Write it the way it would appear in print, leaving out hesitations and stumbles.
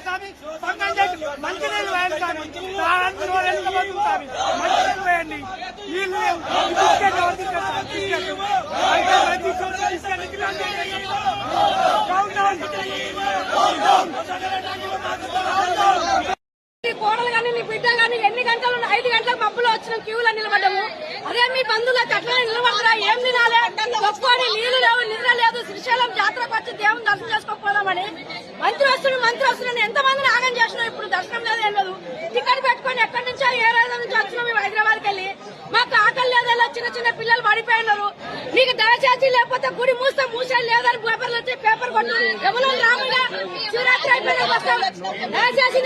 స్వామి మంచినీళ్ళు వేయండి స్వామి మంచినీళ్ళు వేయండి నీళ్ళు కోడలు కానీ నీ బిడ్డ కానీ ఎన్ని గంటలు 5 గంటలకు పప్పులో వచ్చిన క్యూలో నిలబడ్డాము. అదే మీ బంధువులకు అట్లనే నిలబడరా? ఏం తినాలి? ఒప్పుకొని నీళ్లు లేవు, నిద్ర లేదు. శ్రీశైలం జాతరకు వచ్చి దేవుని దర్శనం చేసుకోకపోదామని మంత్రి వస్తున్నాను ఎంతమందిని ఆగం చేసినాం. ఇప్పుడు దర్శనం లేదు, ఏం లేదు. టికెట్ పెట్టుకొని ఎక్కడి నుంచో ఏ రోజు నుంచి వచ్చినాం మేము హైదరాబాద్కి వెళ్ళి. మాకు ఆకలి లేదల్లా, చిన్న పిల్లలు పడిపోయినారు. మీకు దయచేసి లేకపోతే గుడి మూసేది లేదని పేపర్లు వచ్చి పేపర్ కొట్టు ఎవరో రాముగా శివరాత్రి అయిపోయినా దయచేసి